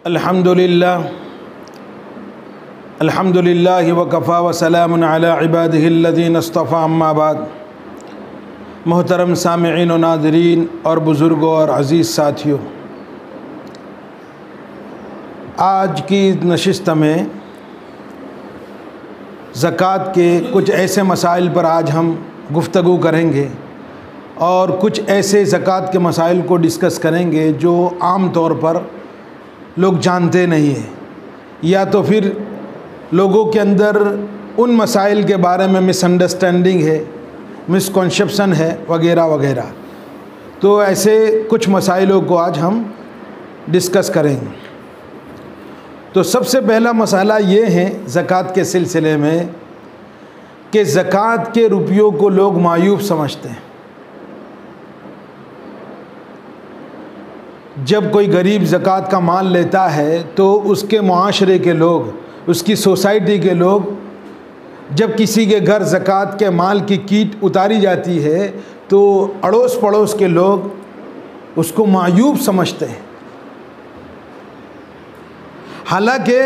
अल्हम्दुलिल्लाह वकफ़ा व सलामुन अला इबादिहिल्लज़ीना इस्तफ़ा अम्मा बाद। मोहतरम सामिईन व नाज़रीन और बुज़ुर्गों और अज़ीज़ साथियों, आज की नशिस्त में ज़कात के कुछ ऐसे मसाइल पर आज हम गुफ्तगू करेंगे और कुछ ऐसे ज़कात के मसाइल को डिस्कस करेंगे जो आम तौर पर लोग जानते नहीं हैं, या तो फिर लोगों के अंदर उन मसाइल के बारे में मिसअंडरस्टैंडिंग है, मिसकॉन्सेप्शन है वगैरह वगैरह। तो ऐसे कुछ मसाइलों को आज हम डिस्कस करेंगे। तो सबसे पहला मसाला ये है ज़कात के सिलसिले में कि ज़कात के रुपयों को लोग मायूब समझते हैं। जब कोई गरीब ज़कात का माल लेता है तो उसके मुआशरे के लोग, उसकी सोसाइटी के लोग, जब किसी के घर ज़कात के माल की कीट उतारी जाती है तो अड़ोस पड़ोस के लोग उसको मायूब समझते हैं। हालांकि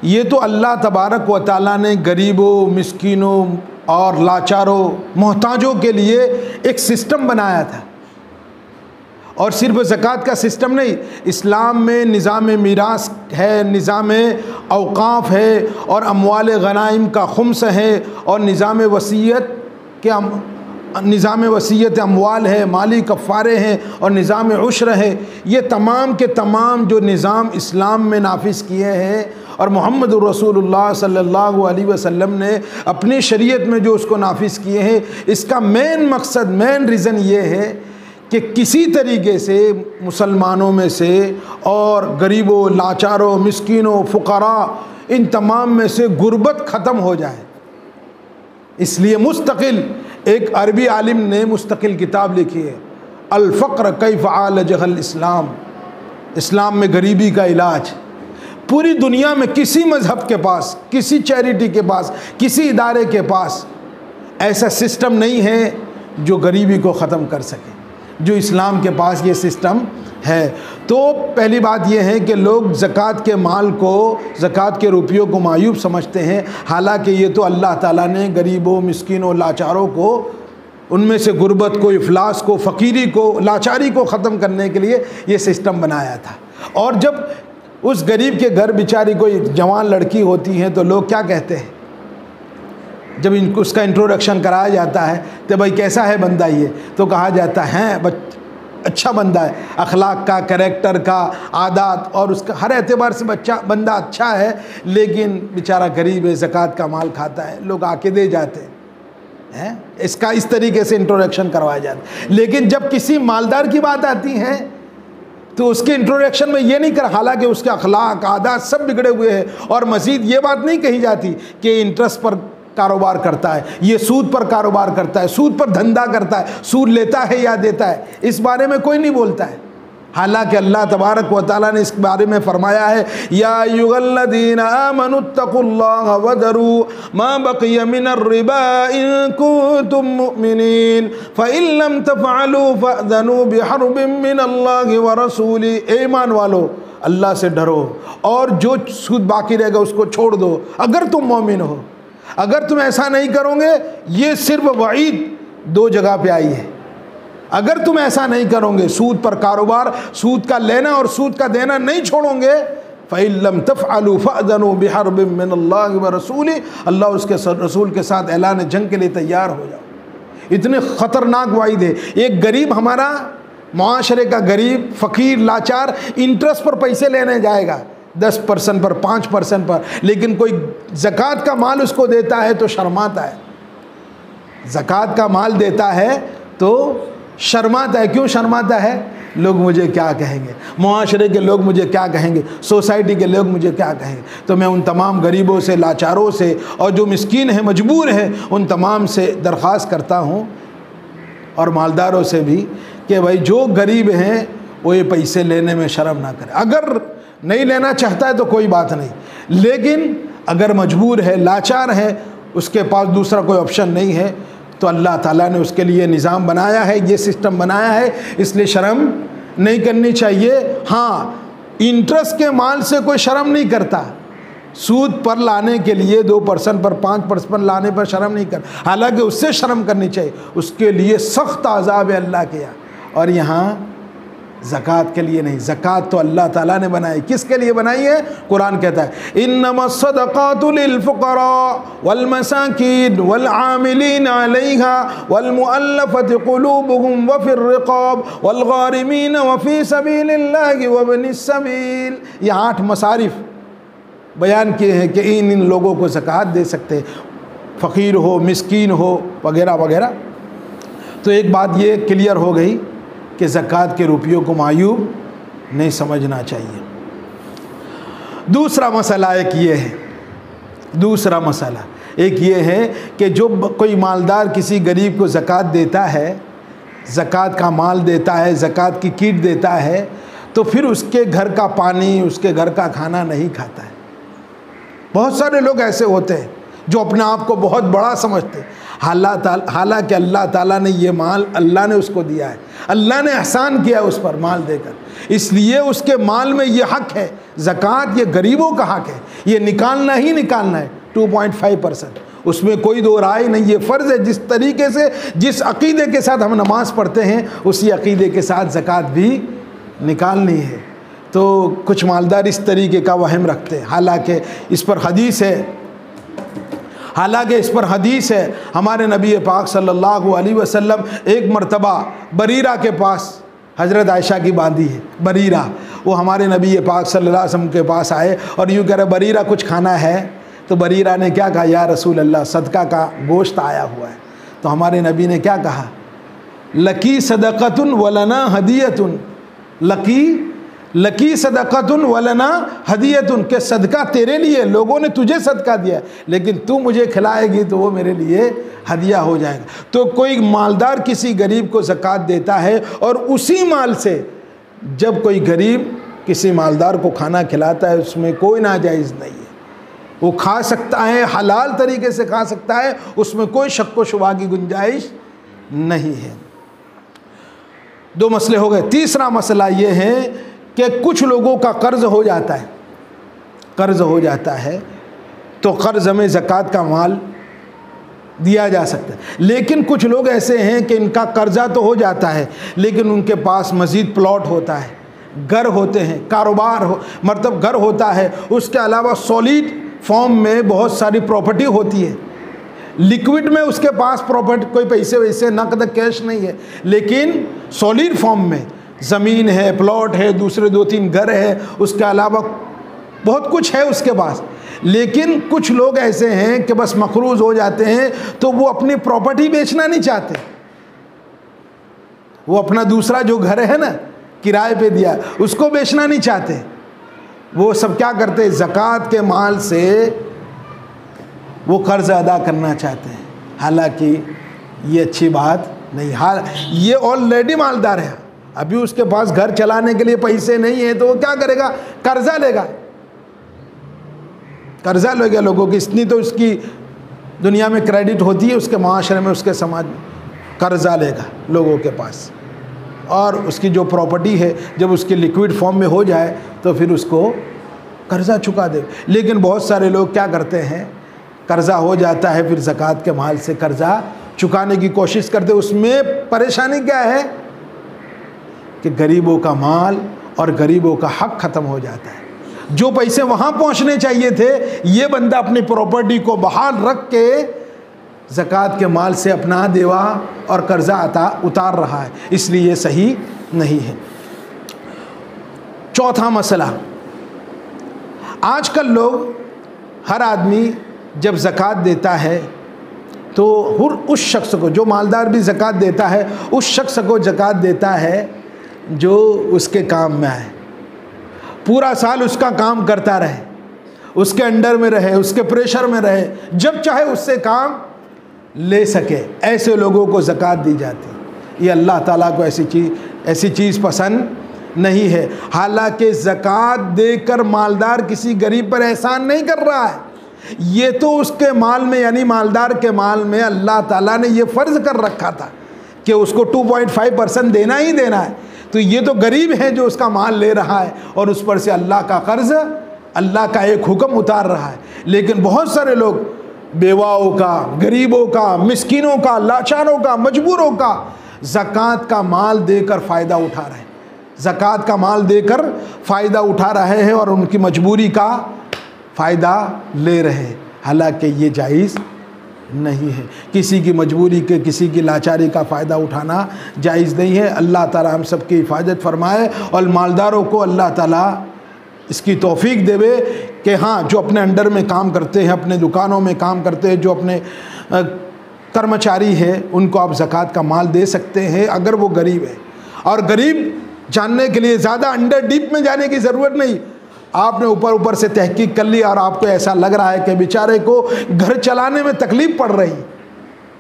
ये तो अल्लाह तबारक व तआला ने गरीबों, मिस्कीनों और लाचारों, मोहताजों के लिए एक सिस्टम बनाया था। और सिर्फ ज़कात का सिस्टम नहीं, इस्लाम में निज़ाम मीरास है, निज़ाम औक़ाफ़ है और अमवाल गनाइम का खुम्स है और निज़ाम वसीयत अमवाल है, माली कफ़ारे हैं और निज़ाम उश्र है। ये तमाम के तमाम जो निज़ाम इस्लाम में नाफिज़ किए हैं और मोहम्मद रसूलुल्लाह सल्लल्लाहु अलैहि वसल्लम ने अपनी शरीयत में जो उसको नाफिज़ किए हैं, इसका मेन मकसद, मेन रीज़न ये है कि किसी तरीके से मुसलमानों में से और गरीबों, लाचारों, मिस्कीनों, फ़ुक़रा, इन तमाम में से गुर्बत ख़त्म हो जाए। इसलिए मुस्तकिल एक अरबी आलिम ने मुस्तकिल किताब लिखी है, अल फ़क़्र कैफ़ आलजहल इस्लाम, इस्लाम में गरीबी का इलाज। पूरी दुनिया में किसी मज़हब के पास, किसी चैरिटी के पास, किसी इदारे के पास ऐसा सिस्टम नहीं है जो गरीबी को ख़त्म कर सके, जो इस्लाम के पास ये सिस्टम है। तो पहली बात यह है कि लोग ज़कात के माल को, ज़कात के रुपयों को मायूब समझते हैं। हालांकि ये तो अल्लाह ताला ने गरीबों, मिस्कीनों, लाचारों को, उनमें से गुर्बत को, इफ़लास को, फ़कीरी को, लाचारी को ख़त्म करने के लिए ये सिस्टम बनाया था। और जब उस गरीब के घर बेचारी कोई जवान लड़की होती है तो लोग क्या कहते हैं, जब इनको उसका इंट्रोडक्शन कराया जाता है तो भाई कैसा है बंदा ये, तो कहा जाता है अच्छा बंदा है, अखलाक का, कैरेक्टर का, आदत और उसका हर एतबार से बंदा अच्छा है, लेकिन बेचारा गरीब है, ज़कात का माल खाता है, लोग आके दे जाते हैं। इसका इस तरीके से इंट्रोडक्शन करवाया जाता है। लेकिन जब किसी मालदार की बात आती है तो उसके इंट्रोडक्शन में ये नहीं कर, हालांकि उसके अखलाक, आदत सब बिगड़े हुए हैं, और मज़ीद ये बात नहीं कही जाती कि इंटरेस्ट पर कारोबार करता है, ये सूद पर कारोबार करता है, सूद पर धंधा करता है, सूद लेता है या देता है, इस बारे में कोई नहीं बोलता है। हालांकि अल्लाह तबारक व तआला ने इस बारे में फरमाया है, या अय्युहल्लज़ीना आमनुत्तकुल्लाह वज़रू मा बक़िया मिनर रिबा इन कुंतुम मुमिनीन फ़इन लम तफ़अलू फ़अज़नू बिहर्बिम मिनल्लाहि व रसूली। ईमान वालो, अल्लाह से डरो और जो सूद बाकी रहेगा उसको छोड़ दो अगर तुम मोमिन हो। अगर तुम ऐसा नहीं करोगे, ये सिर्फ वईद दो जगह पे आई है। अगर तुम ऐसा नहीं करोगे, सूद पर कारोबार, सूद का लेना और सूद का देना नहीं छोड़ोगे, फ़इन लम तफ़अलू फ़अज़नू बिहर्बिम मिनल्लाहि व रसूली, अल्लाह उसके रसूल के साथ ऐलान जंग के लिए तैयार हो जाओ। इतने ख़तरनाक वाइद है। एक गरीब, हमारा मुआशरे का गरीब, फ़कीर, लाचार इंटरेस्ट पर पैसे लेने जाएगा 10% पर, 5% पर, लेकिन कोई ज़कात का माल उसको देता है तो शर्माता है। ज़कात का माल देता है तो शर्माता है। क्यों शर्माता है? लोग मुझे क्या कहेंगे, मुआशरे के लोग मुझे क्या कहेंगे, सोसाइटी के लोग मुझे क्या कहेंगे। तो मैं उन तमाम गरीबों से, लाचारों से और जो मिस्कीन हैं, मजबूर हैं, उन तमाम से दरख्वास्त करता हूँ और मालदारों से भी कि भाई जो गरीब हैं वो ये पैसे लेने में शर्म ना करें। अगर नहीं लेना चाहता है तो कोई बात नहीं, लेकिन अगर मजबूर है, लाचार है, उसके पास दूसरा कोई ऑप्शन नहीं है, तो अल्लाह ताला ने उसके लिए निज़ाम बनाया है, ये सिस्टम बनाया है, इसलिए शर्म नहीं करनी चाहिए। हाँ, इंटरेस्ट के माल से कोई शर्म नहीं करता। सूद पर लाने के लिए 2% पर 5% लाने पर शर्म नहीं कर, हालांकि उससे शर्म करनी चाहिए, उसके लिए सख्त अज़ाब है अल्लाह के यहाँ। और यहाँ ज़कात के लिए नहीं, ज़कात तो अल्लाह ताला ने बनाई, किसके लिए बनाई है? कुरान कहता है इन्नमस सदक़ातु लिल फ़ुक़रा वल मसाकीन वल आमिलीन अलैहा वल मुअल्लफ़ति क़ुलूबुहुम व फ़िर रिक़ाब वल गारिमीन व फ़ी सबीलिल्लाहि व इब्निस सबील। ये 8 मसारिफ़ बयान किए हैं कि इन लोगों को ज़कात दे सकते हैं, फ़कीर हो, मिस्कीन हो, वगैरह वगैरह। तो एक बात ये क्लियर हो गई कि ज़कात के रुपयों को मायूब नहीं समझना चाहिए। दूसरा मसला एक ये है, दूसरा मसला एक ये है कि जो कोई मालदार किसी गरीब को ज़कात देता है, ज़कात का माल देता है, ज़कात की किट देता है, तो फिर उसके घर का पानी, उसके घर का खाना नहीं खाता है। बहुत सारे लोग ऐसे होते हैं जो अपने आप को बहुत बड़ा समझते हैं, हालांकि अल्लाह ताला ने ये माल अल्लाह ने उसको दिया है, अल्लाह ने एहसान किया उस पर माल देकर, इसलिए उसके माल में ये हक़ है। ज़कात ये गरीबों का हक़ है, ये निकालना ही निकालना है 2.5%, उसमें कोई दो राय नहीं। ये फ़र्ज़ है, जिस तरीके से, जिस अक़ीदे के साथ हम नमाज़ पढ़ते हैं, उसी अक़ीदे के साथ ज़कात भी निकालनी है। तो कुछ मालदार इस तरीके का वहम रखते हैं, हालांकि इस पर हदीस है, हमारे नबी पाक सल्लल्लाहु अलैहि वसल्लम एक मरतबा बरीरा के पास, हज़रत आयशा की बांदी है बरीरा, वो हमारे नबी पाक सल्लल्लाहु अलैहि वसल्लम के पास आए और यूँ कह रहे बरीरा कुछ खाना है। तो बरीरा ने क्या कहा, या रसूल अल्लाह सदका का गोश्त आया हुआ है। तो हमारे नबी ने क्या कहा, लकी सदक़तुन वलना हदियतुन, लकी सदक़तुन वलना हदियतुन, के सदका तेरे लिए, लोगों ने तुझे सदका दिया, लेकिन तू मुझे खिलाएगी तो वो मेरे लिए हदिया हो जाएगा। तो कोई मालदार किसी गरीब को ज़कात देता है और उसी माल से जब कोई गरीब किसी मालदार को खाना खिलाता है, उसमें कोई नाजायज़ नहीं है, वो खा सकता है, हलाल तरीके से खा सकता है, उसमें कोई शक व शुबा की गुंजाइश नहीं है। 2 मसले हो गए। तीसरा मसला ये है कि कुछ लोगों का कर्ज़ हो जाता है, तो कर्ज़ में ज़कात का माल दिया जा सकता है। लेकिन कुछ लोग ऐसे हैं कि इनका कर्ज़ा तो हो जाता है, लेकिन उनके पास मज़ीद प्लॉट होता है, घर होते हैं, कारोबार हो, मतलब घर होता है, उसके अलावा सॉलिड फॉर्म में बहुत सारी प्रॉपर्टी होती है, लिक्विड में उसके पास प्रॉपर्टी, कोई पैसे वैसे नकद कैश नहीं है, लेकिन सॉलिड फॉर्म में ज़मीन है, प्लॉट है, दूसरे 2-3 घर है, उसके अलावा बहुत कुछ है उसके पास। लेकिन कुछ लोग ऐसे हैं कि बस मकरूज़ हो जाते हैं, तो वो अपनी प्रॉपर्टी बेचना नहीं चाहते, वो अपना दूसरा जो घर है ना किराए पे दिया, उसको बेचना नहीं चाहते। वो सब क्या करते हैं, ज़कात के माल से वो कर्ज़ अदा करना चाहते हैं, हालांकि ये अच्छी बात नहीं। हाल ये ऑलरेडी मालदार है, अभी उसके पास घर चलाने के लिए पैसे नहीं है, तो वो क्या करेगा, कर्ज़ा लेगा, कर्ज़ा लेगा लोगों की, इतनी तो उसकी दुनिया में क्रेडिट होती है, उसके माशरे में, उसके समाज में, कर्ज़ा लेगा लोगों के पास, और उसकी जो प्रॉपर्टी है जब उसकी लिक्विड फॉर्म में हो जाए तो फिर उसको कर्ज़ा चुका दे। लेकिन बहुत सारे लोग क्या करते हैं, कर्ज़ा हो जाता है, फिर ज़कात के माल से कर्ज़ा चुकाने की कोशिश करते। उसमें परेशानी क्या है कि गरीबों का माल और गरीबों का हक़ ख़त्म हो जाता है। जो पैसे वहाँ पहुँचने चाहिए थे, ये बंदा अपनी प्रॉपर्टी को बहाल रख के ज़कात के माल से अपना देवा और कर्ज़ा उतार रहा है, इसलिए ये सही नहीं है। चौथा मसला, आजकल लोग, हर आदमी जब ज़कात देता है तो उस शख्स को, जो मालदार भी ज़कात देता है, उस शख्स को ज़कात देता है जो उसके काम में आए, पूरा साल उसका काम करता रहे, उसके अंडर में रहे, उसके प्रेशर में रहे, जब चाहे उससे काम ले सके, ऐसे लोगों को ज़कात दी जाती। ये अल्लाह ताला को ऐसी चीज़ पसंद नहीं है। हालांकि ज़कात देकर मालदार किसी गरीब पर एहसान नहीं कर रहा है, ये तो उसके माल में, यानी मालदार के माल में अल्लाह ताला ने ये फ़र्ज़ कर रखा था कि उसको 2.5% देना ही देना है। तो ये तो गरीब है जो उसका माल ले रहा है और उस पर से अल्लाह का कर्ज, अल्लाह का एक हुक्म उतार रहा है। लेकिन बहुत सारे लोग बेवाओं का, गरीबों का, मिस्किनों का, लाचारों का, मजबूरों का ज़कात का माल देकर फ़ायदा उठा रहे हैं, ज़कात का माल देकर फ़ायदा उठा रहे हैं और उनकी मजबूरी का फ़ायदा ले रहे हैं। हालांकि ये जायज़ नहीं है, किसी की मजबूरी के, किसी की लाचारी का फ़ायदा उठाना जायज़ नहीं है। अल्लाह ताला हम सब की हिफाजत फरमाए और मालदारों को अल्लाह ताला इसकी तौफीक देवे कि हाँ, जो अपने अंडर में काम करते हैं, अपने दुकानों में काम करते हैं, जो अपने कर्मचारी हैं, उनको आप ज़कात का माल दे सकते हैं अगर वो गरीब है। और गरीब जानने के लिए ज़्यादा अंडर डीप में जाने की ज़रूरत नहीं, आपने ऊपर ऊपर से तहकीक कर ली और आपको ऐसा लग रहा है कि बेचारे को घर चलाने में तकलीफ़ पड़ रही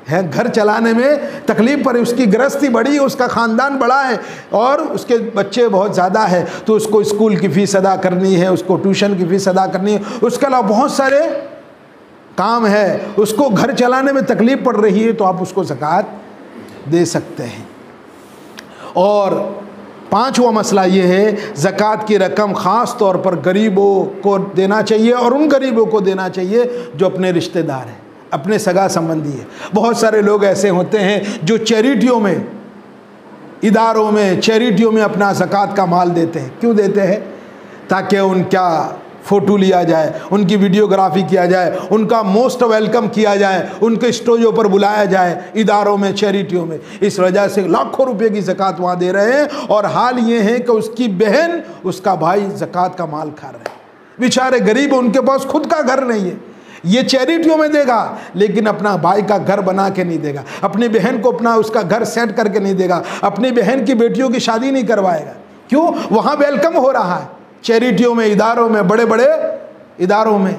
है, घर चलाने में तकलीफ़ पड़ रही, उसकी गृहस्थी बड़ी है, उसका ख़ानदान बड़ा है और उसके बच्चे बहुत ज़्यादा है, तो उसको स्कूल की फ़ीस अदा करनी है, उसको ट्यूशन की फ़ीस अदा करनी है, उसके अलावा बहुत सारे काम है, उसको घर चलाने में तकलीफ़ पड़ रही है, तो आप उसको ज़कात दे सकते हैं। और पांचवा मसला ये है, ज़कात की रकम ख़ास तौर पर गरीबों को देना चाहिए और उन गरीबों को देना चाहिए जो अपने रिश्तेदार हैं, अपने सगा संबंधी है। बहुत सारे लोग ऐसे होते हैं जो चैरिटियों में, इदारों में, चैरिटियों में अपना ज़कात का माल देते हैं। क्यों देते हैं? ताकि उनका फ़ोटो लिया जाए, उनकी वीडियोग्राफी किया जाए, उनका मोस्ट वेलकम किया जाए, उनके स्टेजों पर बुलाया जाए इदारों में, चैरिटियों में। इस वजह से लाखों रुपए की ज़कात वहाँ दे रहे हैं और हाल ये है कि उसकी बहन, उसका भाई ज़कात का माल खा रहे हैं। बेचारे गरीब, उनके पास खुद का घर नहीं है, ये चैरिटियों में देगा लेकिन अपना भाई का घर बना के नहीं देगा, अपनी बहन को अपना उसका घर सेट करके नहीं देगा, अपनी बहन की बेटियों की शादी नहीं करवाएगा। क्यों? वहाँ वेलकम हो रहा है, चैरिटियों में, इदारों में, बड़े बड़े इदारों में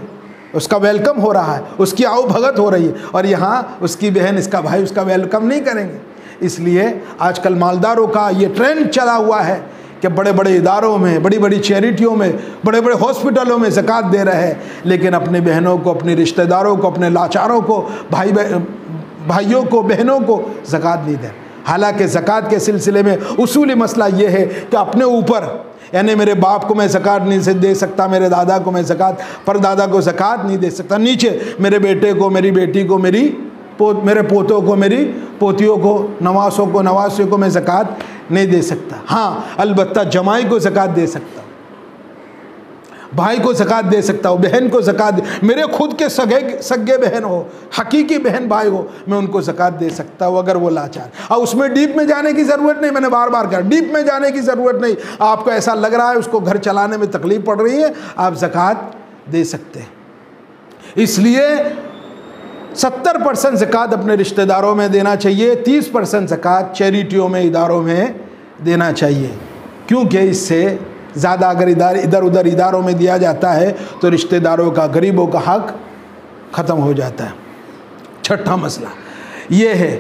उसका वेलकम हो रहा है, उसकी आओ भगत हो रही है, और यहाँ उसकी बहन, इसका भाई उसका वेलकम नहीं करेंगे। इसलिए आजकल मालदारों का ये ट्रेंड चला हुआ है कि बड़े बड़े इदारों में, बड़ी बड़ी चैरिटियों में, बड़े बड़े हॉस्पिटलों में ज़कात दे रहे हैं, लेकिन अपने बहनों को, अपने रिश्तेदारों को, अपने लाचारों को, भाइयों को, बहनों को ज़कात नहीं दे। हालांकि ज़कात के सिलसिले में उसूली मसला ये है कि अपने ऊपर, यानी मेरे बाप को मैं ज़कात नहीं दे सकता, मेरे दादा को मैं ज़कात, परदादा को ज़कात नहीं दे सकता, नीचे मेरे बेटे को, मेरी बेटी को, मेरे पोतों को, मेरी पोतियों को, नवासों को, नवासियों को मैं ज़कात नहीं दे सकता। हाँ, अलबत्ता जमाई को ज़कात दे सकता हूँ, भाई को ज़कात दे सकता हूँ, बहन को ज़कात दे, मेरे खुद के सगे बहन हो, हकीकी बहन भाई हो, मैं उनको ज़कात दे सकता हूँ अगर वो लाचार। और उसमें डीप में जाने की ज़रूरत नहीं, मैंने बार बार कहा, डीप में जाने की ज़रूरत नहीं। आपको ऐसा लग रहा है उसको घर चलाने में तकलीफ़ पड़ रही है, आप ज़कात दे सकते हैं। इसलिए 70% ज़कात अपने रिश्तेदारों में देना चाहिए, 30% ज़कात चैरिटियों में, इदारों में देना चाहिए, क्योंकि इससे ज़्यादा अगर इधर उधर इदारों में दिया जाता है तो रिश्तेदारों का, गरीबों का हक ख़त्म हो जाता है। छठा मसला ये है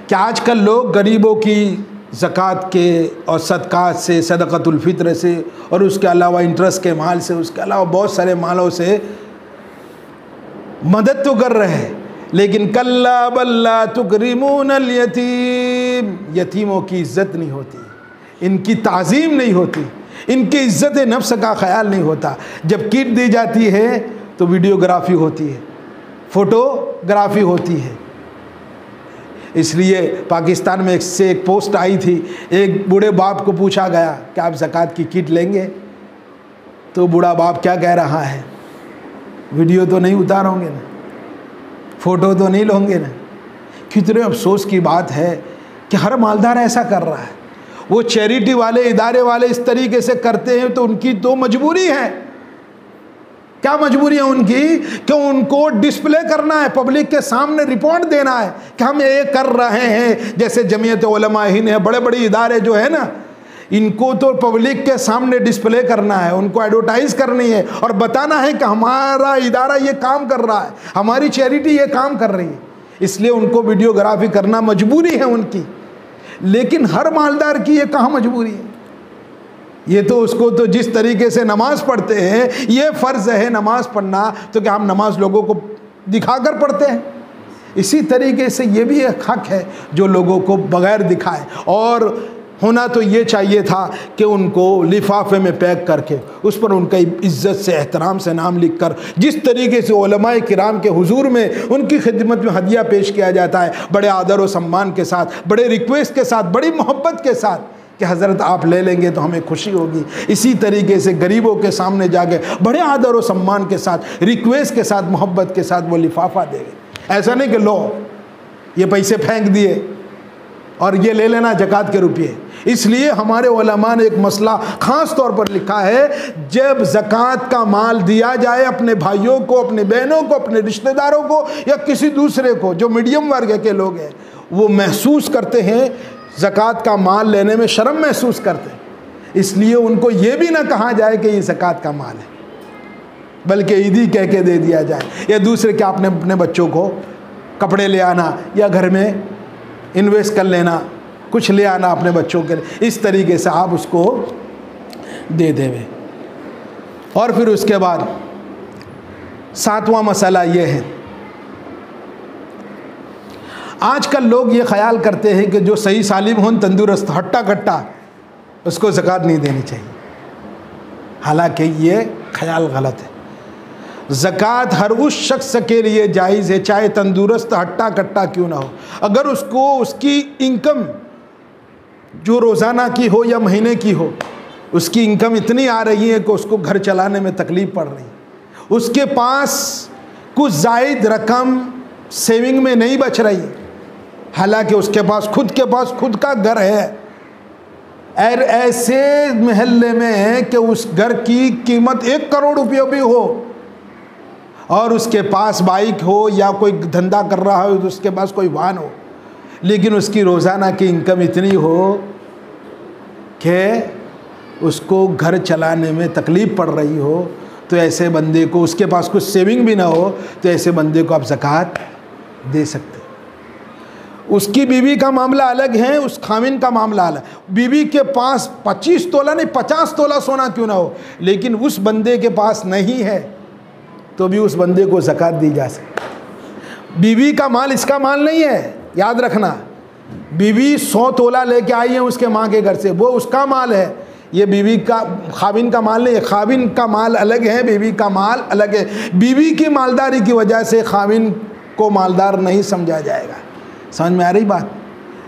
कि आजकल लोग गरीबों की ज़कात के और सदक़ात से, सदक़तुल फ़ित्र से, और उसके अलावा इंटरेस्ट के माल से, उसके अलावा बहुत सारे मालों से मदद तो कर रहे हैं, लेकिन कल्ला बल्ला तुकरिमूनल यतीम, यतीमों की इज़्ज़त नहीं होती, इनकी ताज़ीम नहीं होती, इनकी इज़्ज़त नफ्स का ख्याल नहीं होता। जब किट दी जाती है तो वीडियोग्राफी होती है, फ़ोटोग्राफी होती है। इसलिए पाकिस्तान में एक पोस्ट आई थी, एक बूढ़े बाप को पूछा गया कि आप ज़कात की किट लेंगे, तो बूढ़ा बाप क्या कह रहा है, वीडियो तो नहीं उतारोगे ना, फ़ोटो तो नहीं लोगे ना। कितने अफसोस की बात है कि हर मालदार ऐसा कर रहा है। वो चैरिटी वाले, इदारे वाले इस तरीके से करते हैं तो उनकी तो मजबूरी है। क्या मजबूरी है उनकी? कि उनको डिस्प्ले करना है, पब्लिक के सामने रिपोर्ट देना है कि हम ये कर रहे हैं। जैसे जमीयत उलमा हिंद है, बड़े बड़े इदारे जो है ना, इनको तो पब्लिक के सामने डिस्प्ले करना है, उनको एडवर्टाइज करनी है और बताना है कि हमारा इदारा ये काम कर रहा है, हमारी चैरिटी ये काम कर रही है। इसलिए उनको वीडियोग्राफी करना मजबूरी है उनकी। लेकिन हर मालदार की ये कहाँ मजबूरी है? ये तो उसको तो जिस तरीके से नमाज पढ़ते हैं, ये फ़र्ज़ है नमाज पढ़ना, तो क्या हम नमाज लोगों को दिखाकर पढ़ते हैं? इसी तरीके से ये भी एक हक़ है जो लोगों को बग़ैर दिखाए। और होना तो ये चाहिए था कि उनको लिफाफे में पैक करके उस पर उनका इज्जत से एहतराम से नाम लिख कर जिस तरीके से उलमाए किराम के हुजूर में उनकी खिदमत में हदिया पेश किया जाता है, बड़े आदर और सम्मान के साथ, बड़े रिक्वेस्ट के साथ, बड़ी मोहब्बत के साथ कि हज़रत आप ले लेंगे तो हमें खुशी होगी। इसी तरीके से गरीबों के सामने जाके बड़े आदर और सम्मान के साथ, रिक्वेस्ट के साथ, मोहब्बत के साथ वो लिफाफा देंगे। ऐसा नहीं कि लो ये पैसे फेंक दिए और ये ले लेना ज़कात के रुपये। इसलिए हमारे उलमा ने एक मसला ख़ास तौर पर लिखा है, जब ज़कात का माल दिया जाए अपने भाइयों को, अपने बहनों को, अपने रिश्तेदारों को या किसी दूसरे को जो मीडियम वर्ग के लोग हैं, वो महसूस करते हैं ज़कात का माल लेने में शर्म महसूस करते हैं, इसलिए उनको ये भी ना कहा जाए कि ये ज़कात का माल है, बल्कि ईदी कह के दे दिया जाए। या दूसरे क्या आपने अपने बच्चों को कपड़े ले आना या घर में इन्वेस्ट कर लेना, कुछ ले आना अपने बच्चों के लिए, इस तरीके से आप उसको दे देवे। और फिर उसके बाद 7वां मसला ये है, आजकल लोग ये ख्याल करते हैं कि जो सही सालिम हो, तंदुरुस्त, हट्टा कट्टा, उसको ज़कात नहीं देनी चाहिए। हालांकि ये ख्याल गलत है। ज़कात हर उस शख्स के लिए जायज़ है, चाहे तंदुरुस्त हट्टा कट्टा क्यों ना हो। अगर उसको उसकी इनकम जो रोज़ाना की हो या महीने की हो, उसकी इनकम इतनी आ रही है कि उसको घर चलाने में तकलीफ़ पड़ रही, उसके पास कुछ ज़ायद रकम सेविंग में नहीं बच रही, हालांकि उसके पास खुद का घर है, और ऐसे महल्ले में है कि उस घर की कीमत 1 करोड़ रुपये भी हो और उसके पास बाइक हो या कोई धंधा कर रहा हो तो उसके पास कोई वाहन हो, लेकिन उसकी रोज़ाना की इनकम इतनी हो कि उसको घर चलाने में तकलीफ़ पड़ रही हो, तो ऐसे बंदे को, उसके पास कुछ सेविंग भी ना हो, तो ऐसे बंदे को आप ज़कात दे सकते। उसकी बीवी का मामला अलग है, उस खामिन का मामला अलग। बीवी के पास 25 तोला नहीं 50 तोला सोना क्यों ना हो, लेकिन उस बंदे के पास नहीं है, तो भी उस बंदे को ज़कात दी जा सकती। बीवी का माल इसका माल नहीं है, याद रखना। बीवी 100 तोला लेके आई है उसके माँ के घर से, वो उसका माल है, ये बीवी का, खाविन का माल नहीं है। खाविन का माल अलग है, बीवी का माल अलग है। बीवी की मालदारी की वजह से खाविन को मालदार नहीं समझा जाएगा। समझ में आ रही बात?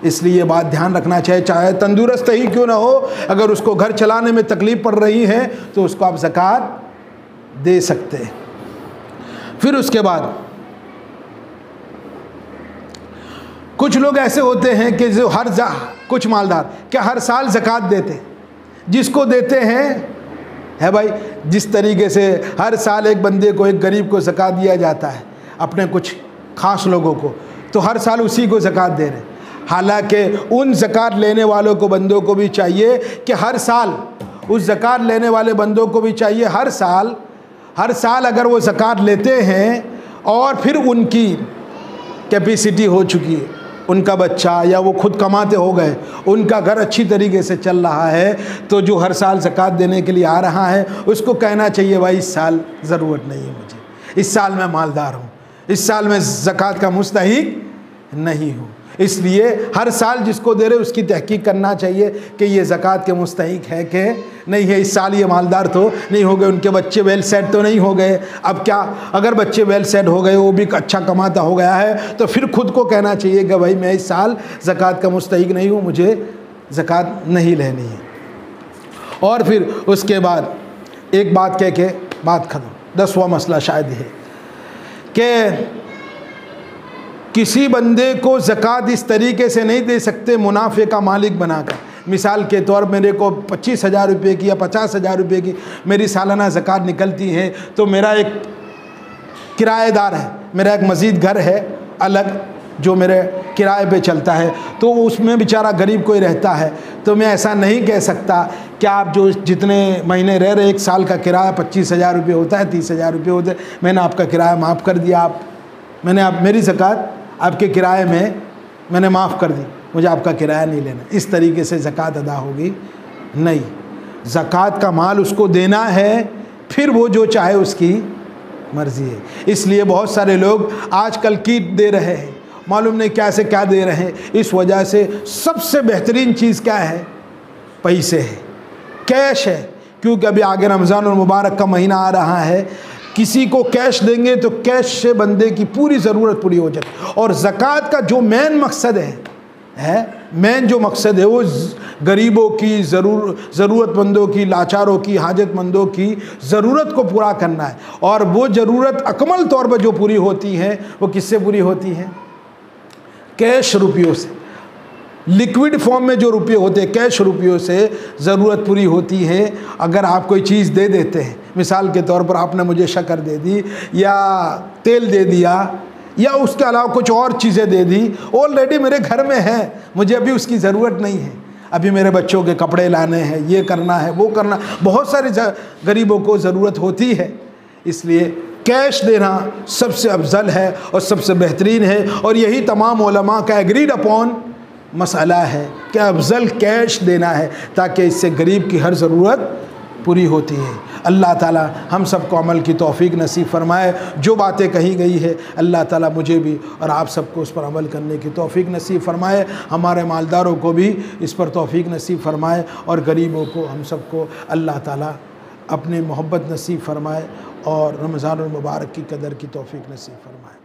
इसलिए ये बात ध्यान रखना चाहिए, चाहे तंदुरुस्त ही क्यों ना हो, अगर उसको घर चलाने में तकलीफ़ पड़ रही है तो उसको आप ज़कात दे सकते हैं। फिर उसके बाद कुछ लोग ऐसे होते हैं कि जो कुछ मालदार क्या हर साल ज़कात देते, जिसको देते हैं है भाई, जिस तरीके से हर साल एक बंदे को, एक गरीब को ज़कात दिया जाता है, अपने कुछ ख़ास लोगों को, तो हर साल उसी को ज़कात दे रहे। हालांकि उन ज़कात लेने वालों को, बंदों को भी चाहिए कि हर साल, उस ज़कात लेने वाले बंदों को भी चाहिए हर साल अगर वो ज़कात लेते हैं और फिर उनकी कैपेसिटी हो चुकी है, उनका बच्चा या वो खुद कमाते हो गए, उनका घर अच्छी तरीके से चल रहा है, तो जो हर साल ज़कात देने के लिए आ रहा है उसको कहना चाहिए भाई इस साल ज़रूरत नहीं है मुझे, इस साल मैं मालदार हूँ, इस साल मैं ज़कात का मुस्तहिक नहीं हूँ। इसलिए हर साल जिसको दे रहे उसकी तहकीक करना चाहिए कि ये ज़कात के मुस्तहिक है कि नहीं है। इस साल ये मालदार तो नहीं हो गए, उनके बच्चे वेल सेट तो नहीं हो गए। अब क्या, अगर बच्चे वेल सेट हो गए, वो भी अच्छा कमाता हो गया है, तो फिर खुद को कहना चाहिए कि भाई मैं इस साल ज़कात का मुस्तहिक नहीं हूँ, मुझे ज़कात नहीं लेनी है। और फिर उसके बाद एक बात कह के बात ख़त्म। 10वां मसला शायद है कि किसी बंदे को ज़कात इस तरीके से नहीं दे सकते मुनाफे का मालिक बनाकर। मिसाल के तौर मेरे को 25,000 रुपये की या 50,000 रुपये की मेरी सालाना ज़कात निकलती है, तो मेरा एक किराएदार है, मेरा एक मज़ीद घर है अलग जो मेरे किराए पे चलता है, तो उसमें बेचारा गरीब कोई रहता है, तो मैं ऐसा नहीं कह सकता कि आप जो जितने महीने रह रहे, 1 साल का किराया 25,000 रुपये होता है, 30,000 रुपये होते हैं, मैंने आपका किराया माफ़ कर दिया, मैंने मेरी ज़कात आपके किराए में मैंने माफ़ कर दी, मुझे आपका किराया नहीं लेना। इस तरीके से ज़कात अदा होगी नहीं। ज़कात का माल उसको देना है, फिर वो जो चाहे उसकी मर्ज़ी है। इसलिए बहुत सारे लोग आजकल कीट दे रहे हैं, मालूम नहीं क्या से क्या दे रहे हैं। इस वजह से सबसे बेहतरीन चीज़ क्या है पैसे है, कैश है, क्योंकि अभी आगे रमज़ान और मुबारक का महीना आ रहा है। किसी को कैश देंगे तो कैश से बंदे की पूरी ज़रूरत पूरी हो जाए। और ज़कात का जो मेन मकसद मेन जो मकसद है वो गरीबों की ज़रूरतमंदों की, लाचारों की, हाजतमंदों की ज़रूरत को पूरा करना है। और वो ज़रूरत अकमल तौर पर जो पूरी होती है वो किससे पूरी होती है? कैश रुपयों से। लिक्विड फॉर्म में जो रुपये होते हैं, कैश रुपयों से ज़रूरत पूरी होती है। अगर आप कोई चीज़ दे देते हैं, मिसाल के तौर पर आपने मुझे शक्कर दे दी या तेल दे दिया या उसके अलावा कुछ और चीज़ें दे दी, ऑलरेडी मेरे घर में है, मुझे अभी उसकी ज़रूरत नहीं है, अभी मेरे बच्चों के कपड़े लाने हैं, ये करना है, वो करना, बहुत सारे गरीबों को ज़रूरत होती है। इसलिए कैश देना सबसे अफजल है और सबसे बेहतरीन है। और यही तमाम उलमा का एग्रीड अपॉन मसला है कि अफजल कैश देना है, ताकि इससे गरीब की हर ज़रूरत पूरी होती है। अल्लाह ताला हम सबको अमल की तौफीक नसीब फरमाए। जो बातें कही गई है अल्लाह ताला मुझे भी और आप सबको उस पर अमल करने की तौफीक नसीब फरमाए। हमारे मालदारों को भी इस पर तौफीक नसीब फरमाए और गरीबों को, हम सबको अल्लाह ताला अपनी मोहब्बत नसीब फरमाए और रमज़ान मुबारक की कदर की तौफीक नसीब फरमाए।